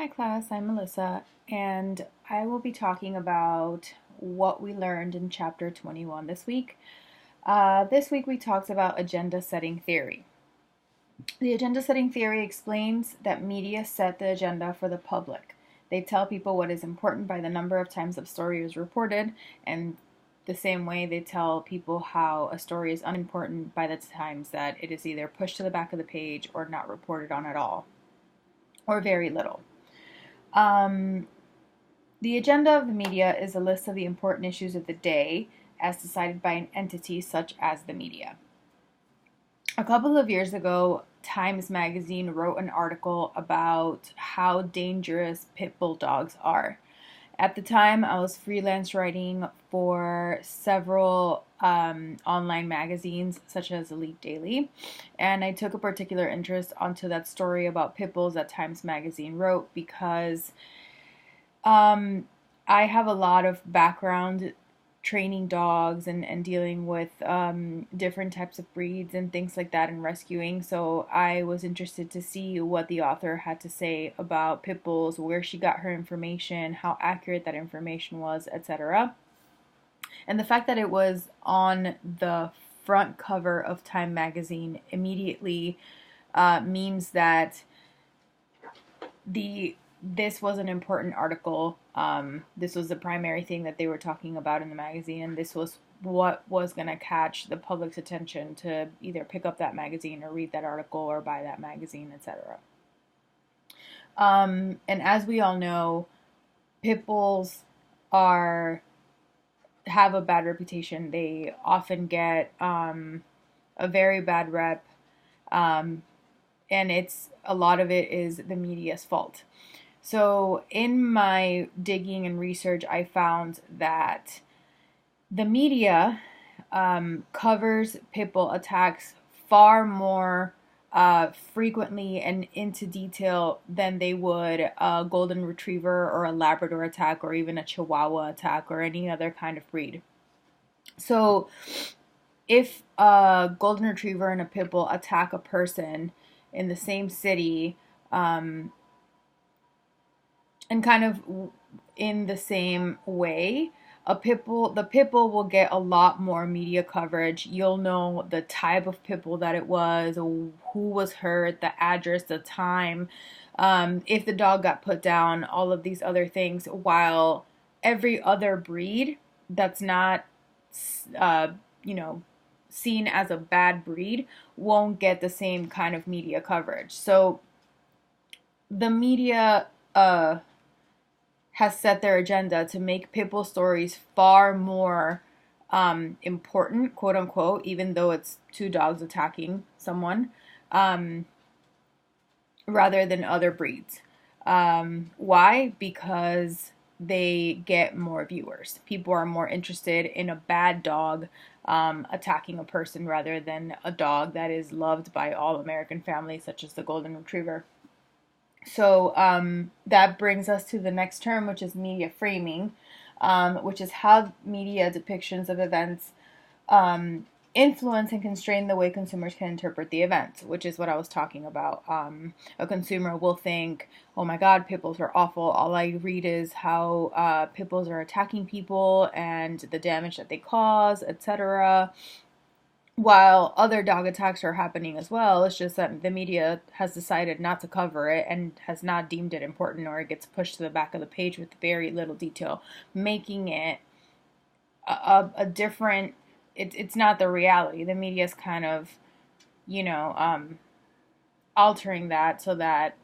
Hi class, I'm Melissa, and I will be talking about what we learned in chapter 21 this week. This week we talked about agenda setting theory. The agenda setting theory explains that media set the agenda for the public. They tell people what is important by the number of times a story is reported, and the same way they tell people how a story is unimportant by the times that it is either pushed to the back of the page or not reported on at all, or very little. The agenda of the media is a list of the important issues of the day as decided by an entity such as the media. A couple of years ago, Times Magazine wrote an article about how dangerous pit bull dogs are. At the time, I was freelance writing for several online magazines, such as Elite Daily, and I took a particular interest onto that story about pit bulls that Times Magazine wrote because I have a lot of background training dogs and dealing with different types of breeds and things like that and rescuing. So I was interested to see what the author had to say about pit bulls, where she got her information, how accurate that information was, etc. And the fact that it was on the front cover of Time magazine immediately means that this was an important article. This was the primary thing that they were talking about in the magazine, and this was what was going to catch the public's attention to either pick up that magazine or read that article or buy that magazine, etc. And as we all know, pit bulls are have a bad reputation. They often get a very bad rep, and it's a lot of it is the media's fault. So, in my digging and research, I found that the media covers pit bull attacks far more frequently and into detail than they would a golden retriever or a Labrador attack or even a Chihuahua attack or any other kind of breed. So, if a golden retriever and a pit bull attack a person in the same city, and kind of in the same way, the pit bull will get a lot more media coverage. You'll know the type of pit bull that it was, who was hurt, the address, the time, if the dog got put down, all of these other things. While every other breed that's not, you know, seen as a bad breed won't get the same kind of media coverage. So the media has set their agenda to make pit bull stories far more important, quote unquote, even though it's two dogs attacking someone, rather than other breeds. Why? Because they get more viewers. People are more interested in a bad dog attacking a person rather than a dog that is loved by all American families, such as the Golden Retriever. So that brings us to the next term, which is media framing, which is how media depictions of events influence and constrain the way consumers can interpret the event, which is what I was talking about. A consumer will think, oh my God, pit bulls are awful. All I read is how pit bulls are attacking people and the damage that they cause, etc. While other dog attacks are happening as well, it's just that the media has decided not to cover it and has not deemed it important, or it gets pushed to the back of the page with very little detail, making it a different, it's not the reality. The media is kind of, altering that so that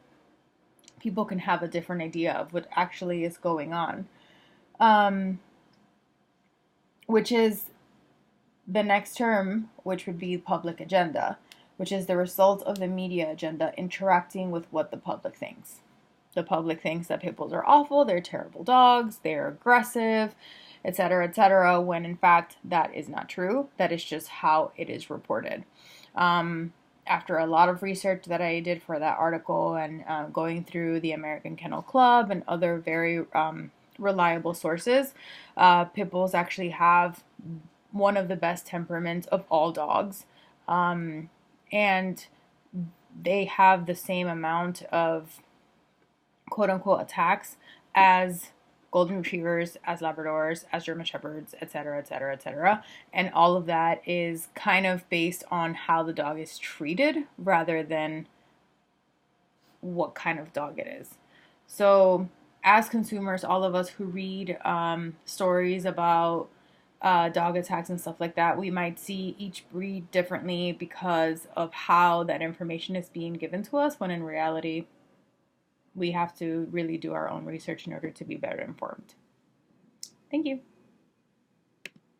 people can have a different idea of what actually is going on. Which is the next term, which would be public agenda, which is the result of the media agenda interacting with what the public thinks. The public thinks that pit bulls are awful, they're terrible dogs, they're aggressive, etc., etc., when in fact that is not true. That is just how it is reported. After a lot of research that I did for that article and going through the American Kennel Club and other very reliable sources, pit bulls actually have one of the best temperaments of all dogs, and they have the same amount of quote unquote attacks as golden retrievers, as Labradors, as German Shepherds, etc., etc., etc. And all of that is kind of based on how the dog is treated rather than what kind of dog it is. So, as consumers, all of us who read stories about dog attacks and stuff like that, we might see each breed differently because of how that information is being given to us, when in reality, we have to really do our own research in order to be better informed. Thank you.